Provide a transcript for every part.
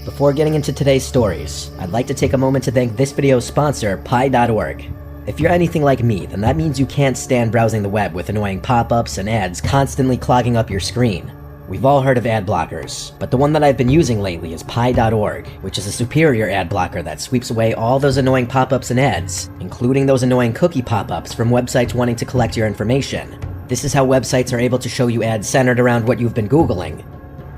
Before getting into today's stories, I'd like to take a moment to thank this video's sponsor, Pi.org. If you're anything like me, then that means you can't stand browsing the web with annoying pop-ups and ads constantly clogging up your screen. We've all heard of ad blockers, but the one that I've been using lately is Pi.org, which is a superior ad blocker that sweeps away all those annoying pop-ups and ads, including those annoying cookie pop-ups from websites wanting to collect your information. This is how websites are able to show you ads centered around what you've been Googling.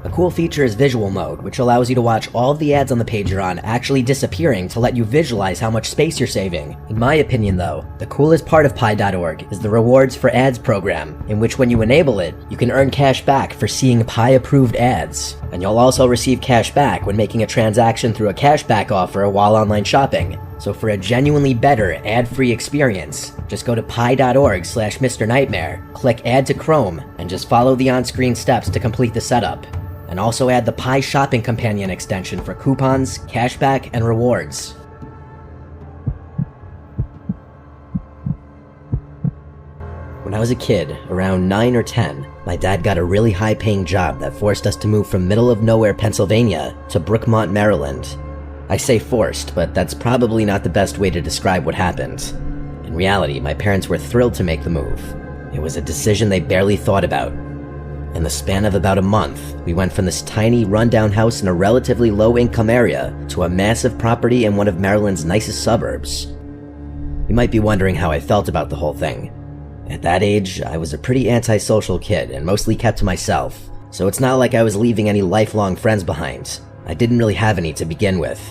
A cool feature is visual mode, which allows you to watch all of the ads on the page you're on actually disappearing to let you visualize how much space you're saving. In my opinion though, the coolest part of Pi.org is the Rewards for Ads program, in which when you enable it, you can earn cash back for seeing Pi-approved ads. And you'll also receive cash back when making a transaction through a cashback offer while online shopping. So for a genuinely better ad-free experience, just go to pi.org/Mr. Nightmare, click Add to Chrome, and just follow the on-screen steps to complete the setup. And also add the Pi Shopping Companion extension for coupons, cashback, and rewards. When I was a kid, around 9 or 10, my dad got a really high-paying job that forced us to move from middle-of-nowhere Pennsylvania to Brookmont, Maryland. I say forced, but that's probably not the best way to describe what happened. In reality, my parents were thrilled to make the move. It was a decision they barely thought about. In the span of about a month, we went from this tiny, rundown house in a relatively low-income area to a massive property in one of Maryland's nicest suburbs. You might be wondering how I felt about the whole thing. At that age, I was a pretty antisocial kid and mostly kept to myself, so it's not like I was leaving any lifelong friends behind. I didn't really have any to begin with.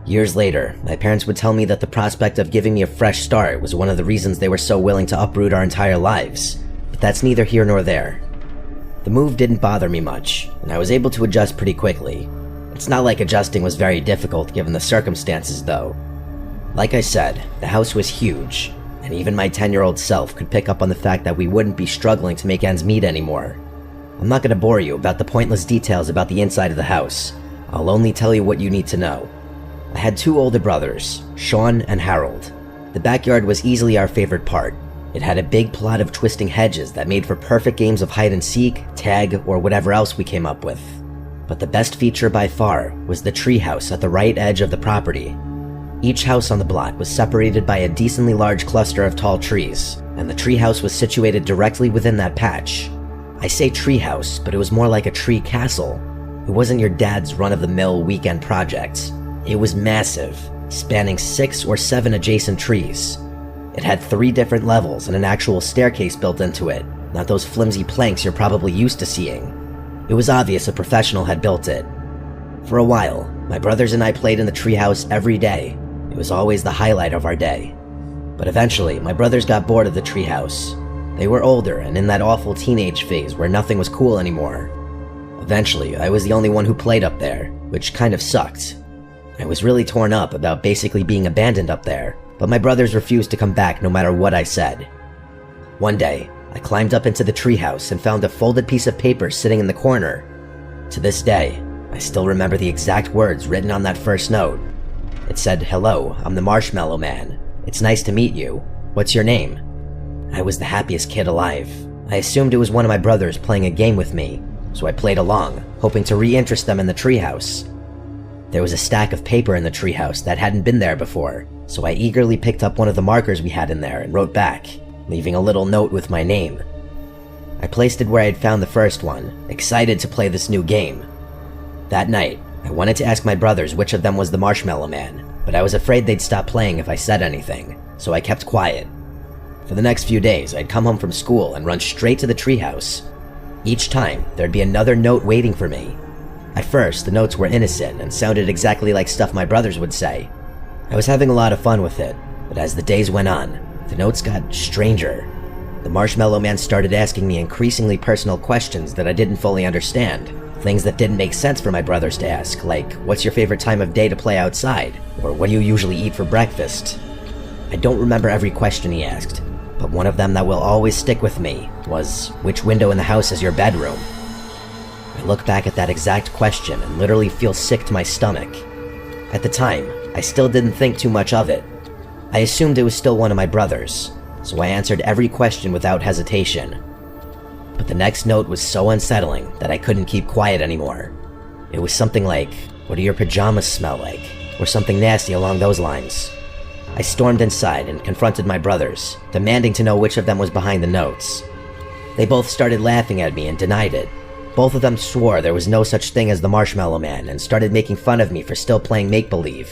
Years later, my parents would tell me that the prospect of giving me a fresh start was one of the reasons they were so willing to uproot our entire lives, but that's neither here nor there. The move didn't bother me much, and I was able to adjust pretty quickly. It's not like adjusting was very difficult given the circumstances though. Like I said, the house was huge, and even my 10-year-old self could pick up on the fact that we wouldn't be struggling to make ends meet anymore. I'm not going to bore you about the pointless details about the inside of the house. I'll only tell you what you need to know. I had two older brothers, Sean and Harold. The backyard was easily our favorite part. It had a big plot of twisting hedges that made for perfect games of hide and seek, tag, or whatever else we came up with. But the best feature by far was the treehouse at the right edge of the property. Each house on the block was separated by a decently large cluster of tall trees, and the treehouse was situated directly within that patch. I say treehouse, but it was more like a tree castle. It wasn't your dad's run-of-the-mill weekend project. It was massive, spanning 6 or 7 adjacent trees. It had 3 different levels and an actual staircase built into it, not those flimsy planks you're probably used to seeing. It was obvious a professional had built it. For a while, my brothers and I played in the treehouse every day. It was always the highlight of our day. But eventually, my brothers got bored of the treehouse. They were older and in that awful teenage phase where nothing was cool anymore. Eventually, I was the only one who played up there, which kind of sucked. I was really torn up about basically being abandoned up there, but my brothers refused to come back no matter what I said. One day, I climbed up into the treehouse and found a folded piece of paper sitting in the corner. To this day, I still remember the exact words written on that first note. It said, "Hello, I'm the Marshmallow Man. It's nice to meet you. What's your name?" I was the happiest kid alive. I assumed it was one of my brothers playing a game with me, so I played along, hoping to re-interest them in the treehouse. There was a stack of paper in the treehouse that hadn't been there before, so I eagerly picked up one of the markers we had in there and wrote back, leaving a little note with my name. I placed it where I had found the first one, excited to play this new game. That night, I wanted to ask my brothers which of them was the Marshmallow Man, but I was afraid they'd stop playing if I said anything, so I kept quiet. For the next few days, I'd come home from school and run straight to the treehouse. Each time, there'd be another note waiting for me. At first, the notes were innocent and sounded exactly like stuff my brothers would say. I was having a lot of fun with it, but as the days went on, the notes got stranger. The Marshmallow Man started asking me increasingly personal questions that I didn't fully understand. Things that didn't make sense for my brothers to ask, like, what's your favorite time of day to play outside? Or what do you usually eat for breakfast? I don't remember every question he asked, but one of them that will always stick with me was, which window in the house is your bedroom? I look back at that exact question and literally feel sick to my stomach. At the time, I still didn't think too much of it. I assumed it was still one of my brothers, so I answered every question without hesitation. But the next note was so unsettling that I couldn't keep quiet anymore. It was something like, What do your pajamas smell like? Or something nasty along those lines. I stormed inside and confronted my brothers, demanding to know which of them was behind the notes. They both started laughing at me and denied it. Both of them swore there was no such thing as the Marshmallow Man and started making fun of me for still playing make-believe.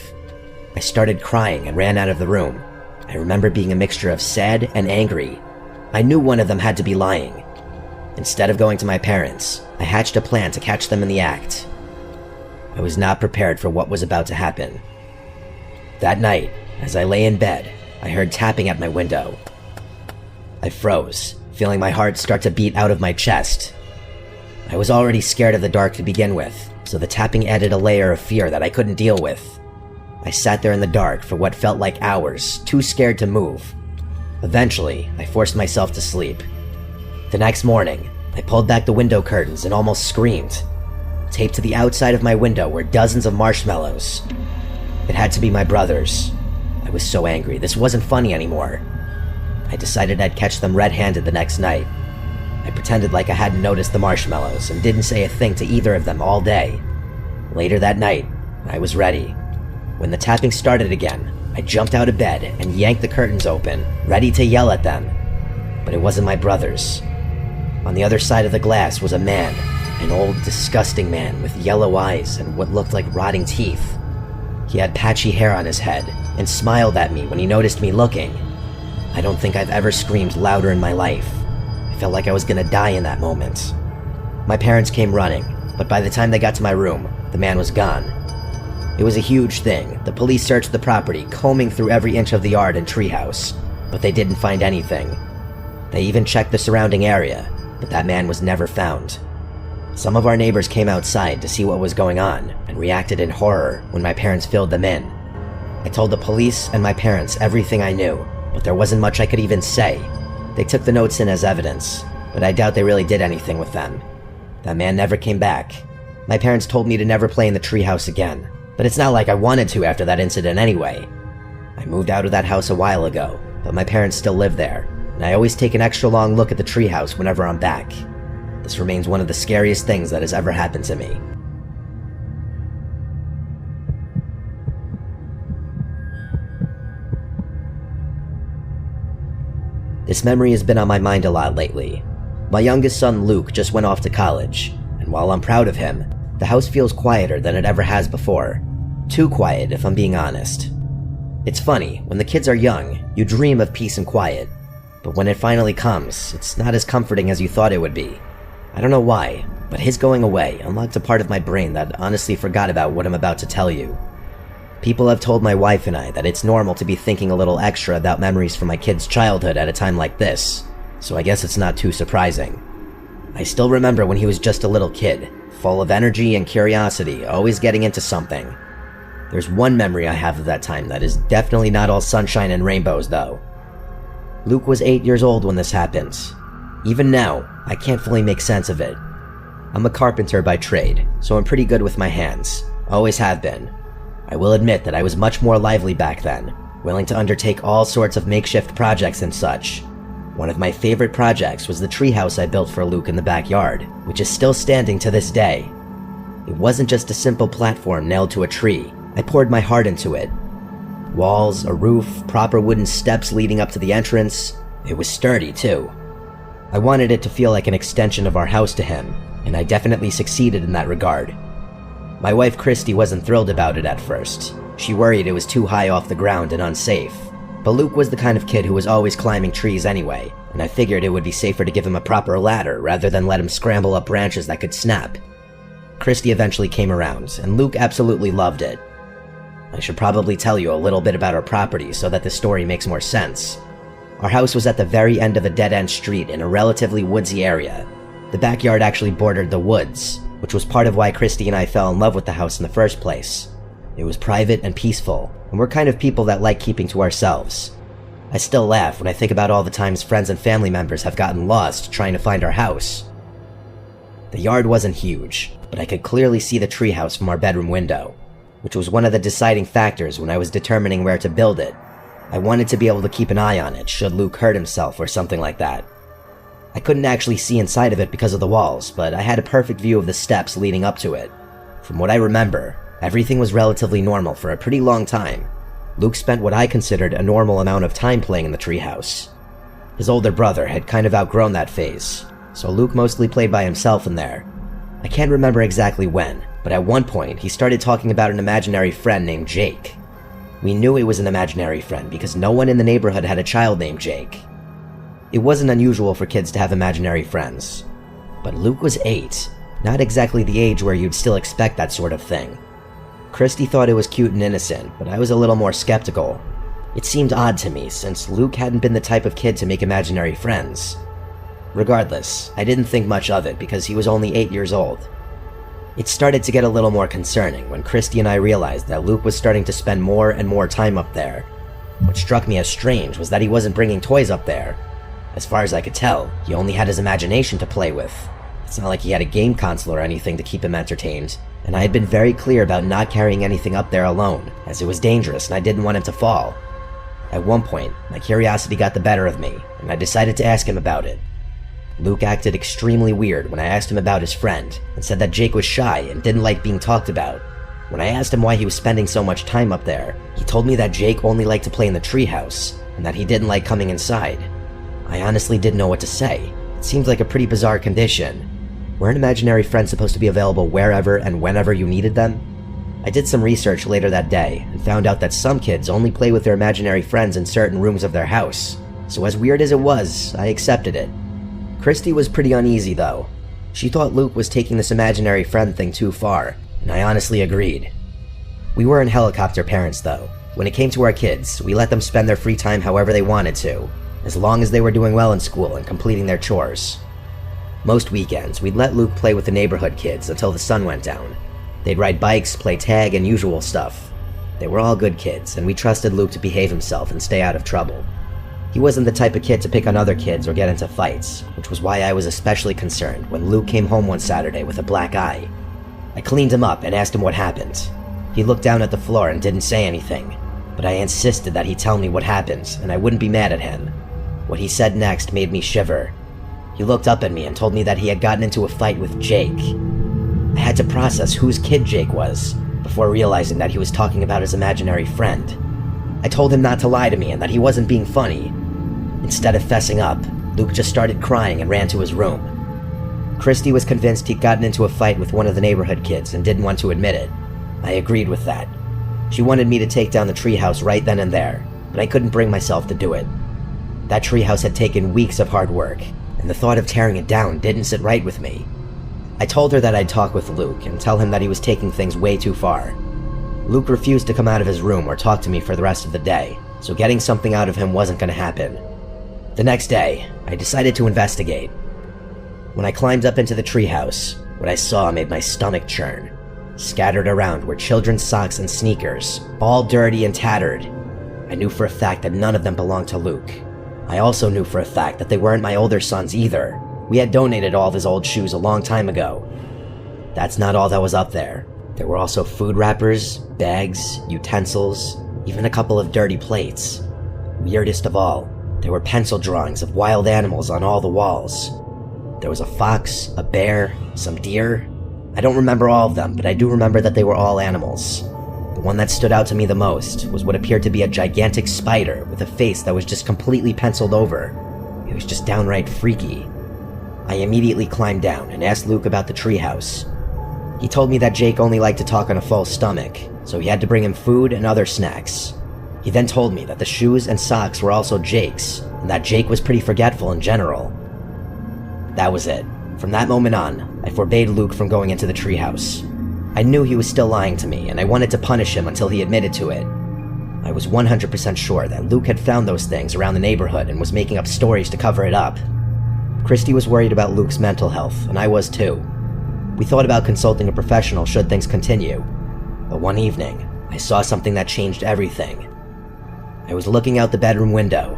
I started crying and ran out of the room. I remember being a mixture of sad and angry. I knew one of them had to be lying. Instead of going to my parents, I hatched a plan to catch them in the act. I was not prepared for what was about to happen. That night, as I lay in bed, I heard tapping at my window. I froze, feeling my heart start to beat out of my chest. I was already scared of the dark to begin with, so the tapping added a layer of fear that I couldn't deal with. I sat there in the dark for what felt like hours, too scared to move. Eventually, I forced myself to sleep. The next morning, I pulled back the window curtains and almost screamed. Taped to the outside of my window were dozens of marshmallows. It had to be my brothers. I was so angry, this wasn't funny anymore. I decided I'd catch them red-handed the next night. I pretended like I hadn't noticed the marshmallows and didn't say a thing to either of them all day. Later that night, I was ready. When the tapping started again, I jumped out of bed and yanked the curtains open, ready to yell at them. But it wasn't my brothers. On the other side of the glass was a man, an old, disgusting man with yellow eyes and what looked like rotting teeth. He had patchy hair on his head and smiled at me when he noticed me looking. I don't think I've ever screamed louder in my life. I felt like I was gonna die in that moment. My parents came running, but by the time they got to my room, the man was gone. It was a huge thing. The police searched the property, combing through every inch of the yard and treehouse, but they didn't find anything. They even checked the surrounding area, but that man was never found. Some of our neighbors came outside to see what was going on and reacted in horror when my parents filled them in. I told the police and my parents everything I knew, but there wasn't much I could even say. They took the notes in as evidence, but I doubt they really did anything with them. That man never came back. My parents told me to never play in the treehouse again, but it's not like I wanted to after that incident anyway. I moved out of that house a while ago, but my parents still live there, and I always take an extra long look at the treehouse whenever I'm back. This remains one of the scariest things that has ever happened to me. This memory has been on my mind a lot lately. My youngest son Luke just went off to college, and while I'm proud of him, the house feels quieter than it ever has before. Too quiet, if I'm being honest. It's funny, when the kids are young, you dream of peace and quiet, but when it finally comes, it's not as comforting as you thought it would be. I don't know why, but his going away unlocked a part of my brain that honestly forgot about what I'm about to tell you. People have told my wife and I that it's normal to be thinking a little extra about memories from my kid's childhood at a time like this, so I guess it's not too surprising. I still remember when he was just a little kid, full of energy and curiosity, always getting into something. There's one memory I have of that time that is definitely not all sunshine and rainbows, though. Luke was 8 years old when this happened. Even now, I can't fully make sense of it. I'm a carpenter by trade, so I'm pretty good with my hands. Always have been. I will admit that I was much more lively back then, willing to undertake all sorts of makeshift projects and such. One of my favorite projects was the treehouse I built for Luke in the backyard, which is still standing to this day. It wasn't just a simple platform nailed to a tree. I poured my heart into it. Walls, a roof, proper wooden steps leading up to the entrance. It was sturdy, too. I wanted it to feel like an extension of our house to him, and I definitely succeeded in that regard. My wife Christy wasn't thrilled about it at first. She worried it was too high off the ground and unsafe. But Luke was the kind of kid who was always climbing trees anyway, and I figured it would be safer to give him a proper ladder rather than let him scramble up branches that could snap. Christy eventually came around, and Luke absolutely loved it. I should probably tell you a little bit about our property so that the story makes more sense. Our house was at the very end of a dead-end street in a relatively woodsy area. The backyard actually bordered the woods, which was part of why Christy and I fell in love with the house in the first place. It was private and peaceful, and we're kind of people that like keeping to ourselves. I still laugh when I think about all the times friends and family members have gotten lost trying to find our house. The yard wasn't huge, but I could clearly see the treehouse from our bedroom window, which was one of the deciding factors when I was determining where to build it. I wanted to be able to keep an eye on it should Luke hurt himself or something like that. I couldn't actually see inside of it because of the walls, but I had a perfect view of the steps leading up to it. From what I remember, Everything was relatively normal for a pretty long time. Luke spent what I considered a normal amount of time playing in the treehouse. His older brother had kind of outgrown that phase, so Luke mostly played by himself in there. I can't remember exactly when, but at one point he started talking about an imaginary friend named Jake. We knew it was an imaginary friend because no one in the neighborhood had a child named Jake. It wasn't unusual for kids to have imaginary friends, but Luke was 8, not exactly the age where you'd still expect that sort of thing. Christy thought it was cute and innocent, but I was a little more skeptical. It seemed odd to me since Luke hadn't been the type of kid to make imaginary friends. Regardless, I didn't think much of it because he was only 8 years old. It started to get a little more concerning when Christy and I realized that Luke was starting to spend more and more time up there. What struck me as strange was that he wasn't bringing toys up there. As far as I could tell, he only had his imagination to play with. It's not like he had a game console or anything to keep him entertained, and I had been very clear about not carrying anything up there alone, as it was dangerous and I didn't want him to fall. At one point, my curiosity got the better of me, and I decided to ask him about it. Luke acted extremely weird when I asked him about his friend, and said that Jake was shy and didn't like being talked about. When I asked him why he was spending so much time up there, he told me that Jake only liked to play in the treehouse, and that he didn't like coming inside. I honestly didn't know what to say. It seemed like a pretty bizarre condition. Weren't imaginary friends supposed to be available wherever and whenever you needed them? I did some research later that day and found out that some kids only play with their imaginary friends in certain rooms of their house, so as weird as it was, I accepted it. Christy was pretty uneasy though. She thought Luke was taking this imaginary friend thing too far, and I honestly agreed. We weren't helicopter parents though. When it came to our kids, we let them spend their free time however they wanted to, as long as they were doing well in school and completing their chores. Most weekends, we'd let Luke play with the neighborhood kids until the sun went down. They'd ride bikes, play tag, and usual stuff. They were all good kids, and we trusted Luke to behave himself and stay out of trouble. He wasn't the type of kid to pick on other kids or get into fights, which was why I was especially concerned when Luke came home one Saturday with a black eye. I cleaned him up and asked him what happened. He looked down at the floor and didn't say anything, but I insisted that he tell me what happened, and I wouldn't be mad at him. What he said next made me shiver. He looked up at me and told me that he had gotten into a fight with Jake. I had to process whose kid Jake was, before realizing that he was talking about his imaginary friend. I told him not to lie to me and that he wasn't being funny. Instead of fessing up, Luke just started crying and ran to his room. Christy was convinced he'd gotten into a fight with one of the neighborhood kids and didn't want to admit it. I agreed with that. She wanted me to take down the treehouse right then and there, but I couldn't bring myself to do it. That treehouse had taken weeks of hard work, and the thought of tearing it down didn't sit right with me. I told her that I'd talk with Luke and tell him that he was taking things way too far. Luke refused to come out of his room or talk to me for the rest of the day, so getting something out of him wasn't going to happen. The next day, I decided to investigate. When I climbed up into the treehouse, what I saw made my stomach churn. Scattered around were children's socks and sneakers, all dirty and tattered. I knew for a fact that none of them belonged to Luke. I also knew for a fact that they weren't my older son's either. We had donated all of his old shoes a long time ago. That's not all that was up there. There were also food wrappers, bags, utensils, even a couple of dirty plates. Weirdest of all, there were pencil drawings of wild animals on all the walls. There was a fox, a bear, some deer. I don't remember all of them, but I do remember that they were all animals. The one that stood out to me the most was what appeared to be a gigantic spider with a face that was just completely penciled over. It was just downright freaky. I immediately climbed down and asked Luke about the treehouse. He told me that Jake only liked to talk on a full stomach, so he had to bring him food and other snacks. He then told me that the shoes and socks were also Jake's, and that Jake was pretty forgetful in general. That was it. From that moment on, I forbade Luke from going into the treehouse. I knew he was still lying to me, and I wanted to punish him until he admitted to it. I was 100% sure that Luke had found those things around the neighborhood and was making up stories to cover it up. Christy was worried about Luke's mental health, and I was too. We thought about consulting a professional should things continue, but one evening, I saw something that changed everything. I was looking out the bedroom window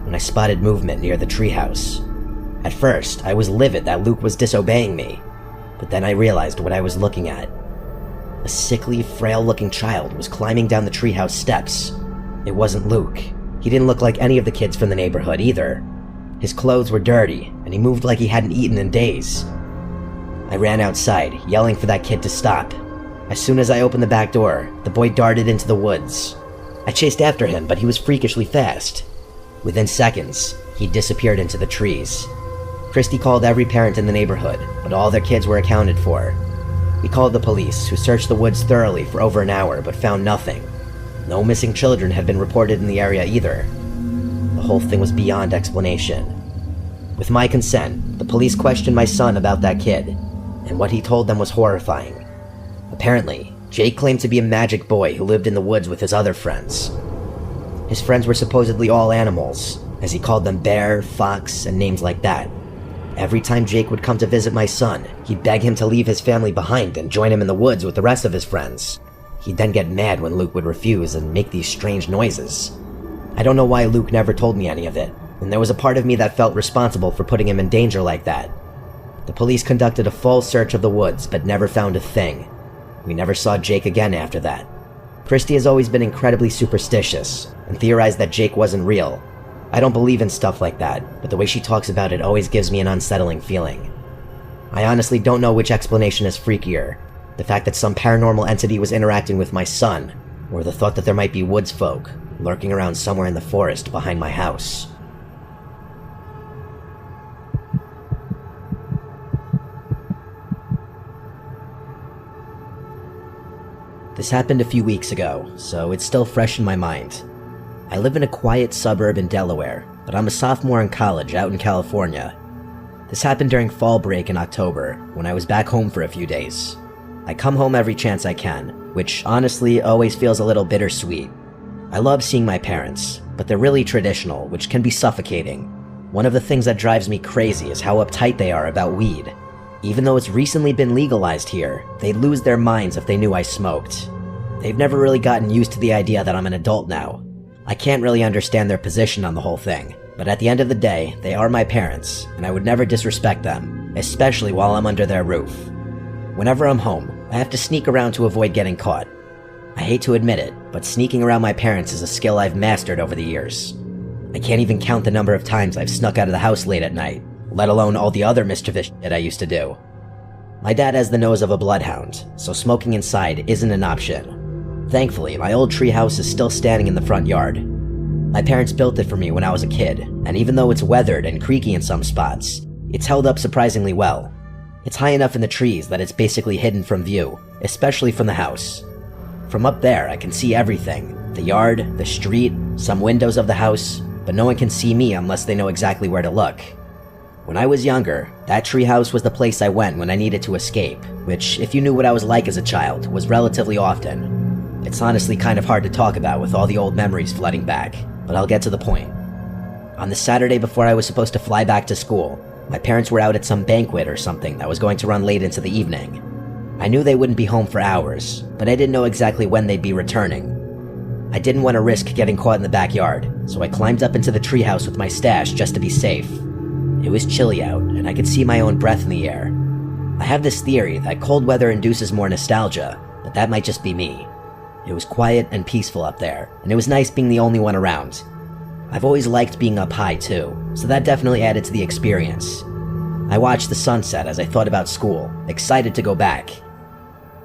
when I spotted movement near the treehouse. At first, I was livid that Luke was disobeying me, but then I realized what I was looking at. A sickly, frail-looking child was climbing down the treehouse steps. It wasn't Luke. He didn't look like any of the kids from the neighborhood either. His clothes were dirty, and he moved like he hadn't eaten in days. I ran outside, yelling for that kid to stop. As soon as I opened the back door, the boy darted into the woods. I chased after him, but he was freakishly fast. Within seconds, he disappeared into the trees. Christy called every parent in the neighborhood, but all their kids were accounted for. We called the police, who searched the woods thoroughly for over an hour but found nothing. No missing children had been reported in the area either. The whole thing was beyond explanation. With my consent, the police questioned my son about that kid, and what he told them was horrifying. Apparently, Jake claimed to be a magic boy who lived in the woods with his other friends. His friends were supposedly all animals, as he called them bear, fox, and names like that. Every time Jake would come to visit my son, he'd beg him to leave his family behind and join him in the woods with the rest of his friends. He'd then get mad when Luke would refuse and make these strange noises. I don't know why Luke never told me any of it, and there was a part of me that felt responsible for putting him in danger like that. The police conducted a full search of the woods but never found a thing. We never saw Jake again after that. Christy has always been incredibly superstitious and theorized that Jake wasn't real. I don't believe in stuff like that, but the way she talks about it always gives me an unsettling feeling. I honestly don't know which explanation is freakier, the fact that some paranormal entity was interacting with my son, or the thought that there might be woods folk lurking around somewhere in the forest behind my house. This happened a few weeks ago, so it's still fresh in my mind. I live in a quiet suburb in Delaware, but I'm a sophomore in college out in California. This happened during fall break in October, when I was back home for a few days. I come home every chance I can, which honestly always feels a little bittersweet. I love seeing my parents, but they're really traditional, which can be suffocating. One of the things that drives me crazy is how uptight they are about weed. Even though it's recently been legalized here, they'd lose their minds if they knew I smoked. They've never really gotten used to the idea that I'm an adult now. I can't really understand their position on the whole thing, but at the end of the day, they are my parents, and I would never disrespect them, especially while I'm under their roof. Whenever I'm home, I have to sneak around to avoid getting caught. I hate to admit it, but sneaking around my parents is a skill I've mastered over the years. I can't even count the number of times I've snuck out of the house late at night, let alone all the other mischievous shit I used to do. My dad has the nose of a bloodhound, so smoking inside isn't an option. Thankfully, my old treehouse is still standing in the front yard. My parents built it for me when I was a kid, and even though it's weathered and creaky in some spots, it's held up surprisingly well. It's high enough in the trees that it's basically hidden from view, especially from the house. From up there, I can see everything: the yard, the street, some windows of the house, but no one can see me unless they know exactly where to look. When I was younger, that treehouse was the place I went when I needed to escape, which, if you knew what I was like as a child, was relatively often. It's honestly kind of hard to talk about with all the old memories flooding back, but I'll get to the point. On the Saturday before I was supposed to fly back to school, my parents were out at some banquet or something that was going to run late into the evening. I knew they wouldn't be home for hours, but I didn't know exactly when they'd be returning. I didn't want to risk getting caught in the backyard, so I climbed up into the treehouse with my stash just to be safe. It was chilly out, and I could see my own breath in the air. I have this theory that cold weather induces more nostalgia, but that might just be me. It was quiet and peaceful up there, and it was nice being the only one around. I've always liked being up high too, so that definitely added to the experience. I watched the sunset as I thought about school, excited to go back.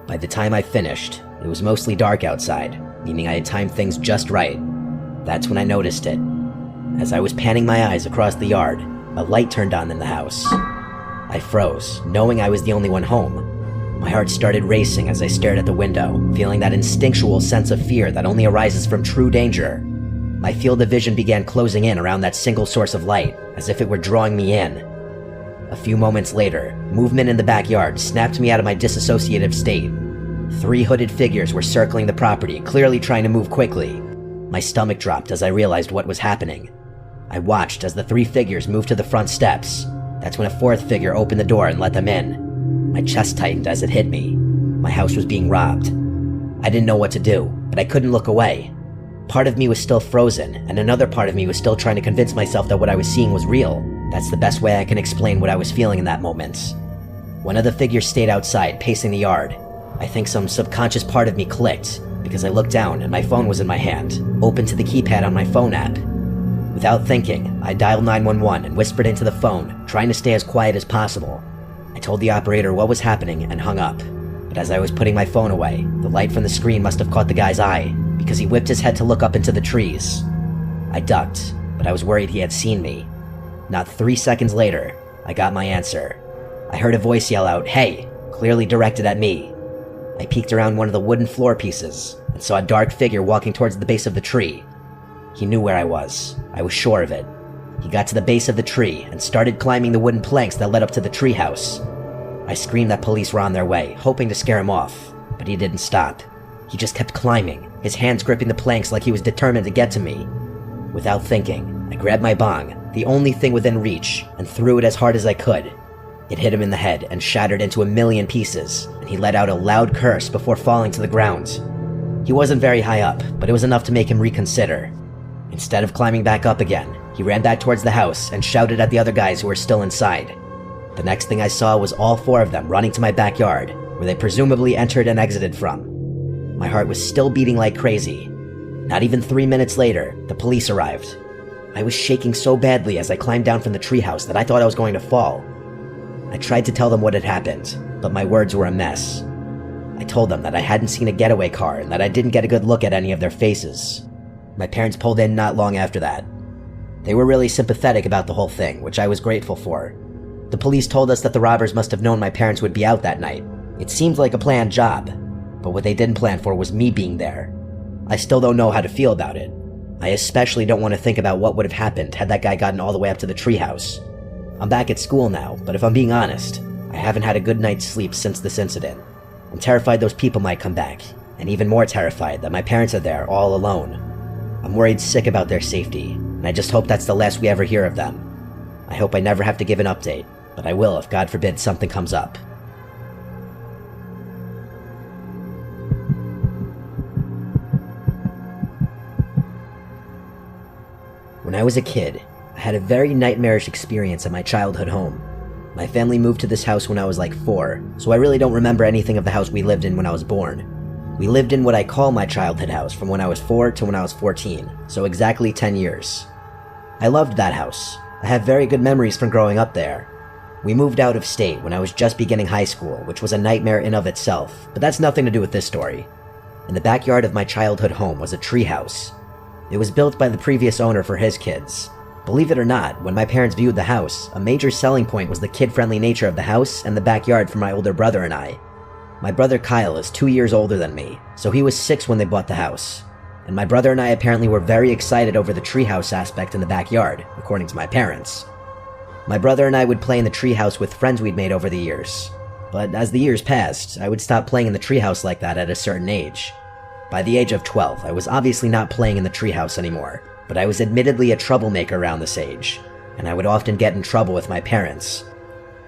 By the time I finished, it was mostly dark outside, meaning I had timed things just right. That's when I noticed it. As I was panning my eyes across the yard, a light turned on in the house. I froze, knowing I was the only one home. My heart started racing as I stared at the window, feeling that instinctual sense of fear that only arises from true danger. My field of vision began closing in around that single source of light, as if it were drawing me in. A few moments later, movement in the backyard snapped me out of my disassociative state. 3 hooded figures were circling the property, clearly trying to move quickly. My stomach dropped as I realized what was happening. I watched as the 3 figures moved to the front steps. That's when a 4th figure opened the door and let them in. My chest tightened as it hit me. My house was being robbed. I didn't know what to do, but I couldn't look away. Part of me was still frozen, and another part of me was still trying to convince myself that what I was seeing was real. That's the best way I can explain what I was feeling in that moment. One of the figures stayed outside, pacing the yard. I think some subconscious part of me clicked, because I looked down and my phone was in my hand, open to the keypad on my phone app. Without thinking, I dialed 911 and whispered into the phone, trying to stay as quiet as possible. I told the operator what was happening and hung up, but but as I was putting my phone away, the light from the screen must have caught the guy's eye, because he whipped his head to look up into the trees. I ducked, but I was worried he had seen me. Not 3 seconds later, I got my answer. I heard a voice yell out, "Hey," clearly directed at me. I peeked around one of the wooden floor pieces and saw a dark figure walking towards the base of the tree. He knew where I was sure of it. He got to the base of the tree and started climbing the wooden planks that led up to the treehouse. I screamed that police were on their way, hoping to scare him off, but he didn't stop. He just kept climbing, his hands gripping the planks like he was determined to get to me. Without thinking, I grabbed my bong, the only thing within reach, and threw it as hard as I could. It hit him in the head and shattered into a million pieces, and he let out a loud curse before falling to the ground. He wasn't very high up, but it was enough to make him reconsider. Instead of climbing back up again, he ran back towards the house and shouted at the other guys who were still inside. The next thing I saw was all 4 of them running to my backyard, where they presumably entered and exited from. My heart was still beating like crazy. Not even 3 minutes later, the police arrived. I was shaking so badly as I climbed down from the treehouse that I thought I was going to fall. I tried to tell them what had happened, but my words were a mess. I told them that I hadn't seen a getaway car and that I didn't get a good look at any of their faces. My parents pulled in not long after that. They were really sympathetic about the whole thing, which I was grateful for. The police told us that the robbers must have known my parents would be out that night. It seemed like a planned job, but what they didn't plan for was me being there. I still don't know how to feel about it. I especially don't want to think about what would have happened had that guy gotten all the way up to the treehouse. I'm back at school now, but if I'm being honest, I haven't had a good night's sleep since this incident. I'm terrified those people might come back, and even more terrified that my parents are there all alone. I'm worried sick about their safety, and I just hope that's the last we ever hear of them. I hope I never have to give an update, but I will if God forbid something comes up. When I was a kid, I had a very nightmarish experience at my childhood home. My family moved to this house when I was like 4, so I really don't remember anything of the house we lived in when I was born. We lived in what I call my childhood house from when I was 4 to when I was 14, so exactly 10 years. I loved that house. I have very good memories from growing up there. We moved out of state when I was just beginning high school, which was a nightmare in of itself, but that's nothing to do with this story. In the backyard of my childhood home was a treehouse. It was built by the previous owner for his kids. Believe it or not, when my parents viewed the house, a major selling point was the kid-friendly nature of the house and the backyard for my older brother and I. My brother Kyle is 2 years older than me, so he was 6 when they bought the house. And my brother and I apparently were very excited over the treehouse aspect in the backyard, according to my parents. My brother and I would play in the treehouse with friends we'd made over the years. But as the years passed, I would stop playing in the treehouse like that at a certain age. By the age of 12, I was obviously not playing in the treehouse anymore, but I was admittedly a troublemaker around this age, and I would often get in trouble with my parents.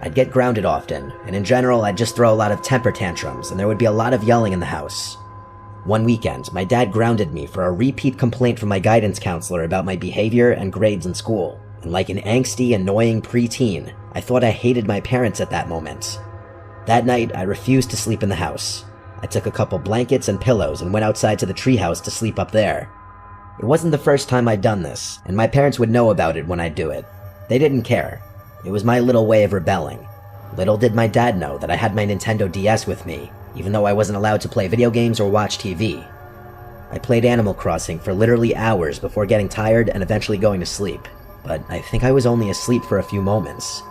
I'd get grounded often, and in general I'd just throw a lot of temper tantrums, and there would be a lot of yelling in the house. One weekend, my dad grounded me for a repeat complaint from my guidance counselor about my behavior and grades in school, and like an angsty, annoying preteen, I thought I hated my parents at that moment. That night, I refused to sleep in the house. I took a couple blankets and pillows and went outside to the treehouse to sleep up there. It wasn't the first time I'd done this, and my parents would know about it when I'd do it. They didn't care. It was my little way of rebelling. Little did my dad know that I had my Nintendo DS with me, even though I wasn't allowed to play video games or watch TV. I played Animal Crossing for literally hours before getting tired and eventually going to sleep, but I think I was only asleep for a few moments.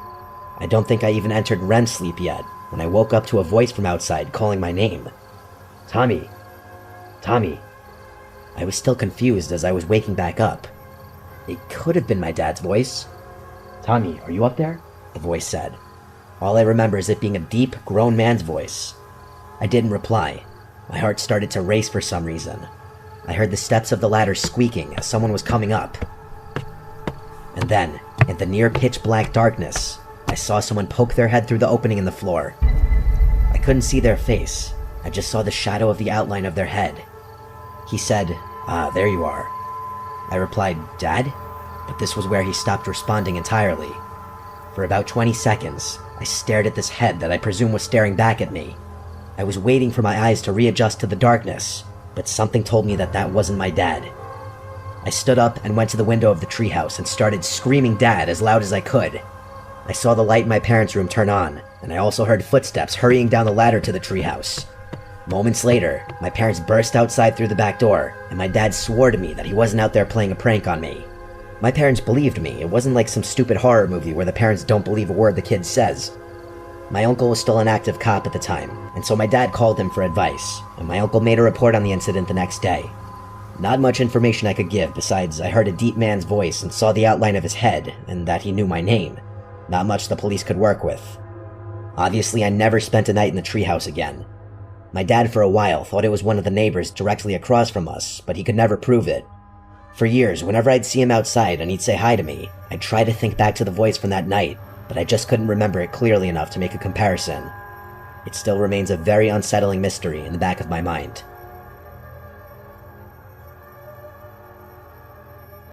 I don't think I even entered REM sleep yet, when I woke up to a voice from outside calling my name. Tommy. Tommy. I was still confused as I was waking back up. It could have been my dad's voice. Tommy, are you up there? The voice said. All I remember is it being a deep, grown man's voice. I didn't reply. My heart started to race for some reason. I heard the steps of the ladder squeaking as someone was coming up. And then, in the near pitch-black darkness, I saw someone poke their head through the opening in the floor. I couldn't see their face. I just saw the shadow of the outline of their head. He said, "Ah, there you are." I replied, "Dad?" But this was where he stopped responding entirely. For about 20 seconds, I stared at this head that I presume was staring back at me. I was waiting for my eyes to readjust to the darkness, but something told me that that wasn't my dad. I stood up and went to the window of the treehouse and started screaming "Dad" as loud as I could. I saw the light in my parents' room turn on, and I also heard footsteps hurrying down the ladder to the treehouse. Moments later, my parents burst outside through the back door, and my dad swore to me that he wasn't out there playing a prank on me. My parents believed me. It wasn't like some stupid horror movie where the parents don't believe a word the kid says. My uncle was still an active cop at the time, and so my dad called him for advice, and my uncle made a report on the incident the next day. Not much information I could give besides I heard a deep man's voice and saw the outline of his head, and that he knew my name. Not much the police could work with. Obviously, I never spent a night in the treehouse again. My dad for a while thought it was one of the neighbors directly across from us, but he could never prove it. For years, whenever I'd see him outside and he'd say hi to me, I'd try to think back to the voice from that night, but I just couldn't remember it clearly enough to make a comparison. It still remains a very unsettling mystery in the back of my mind.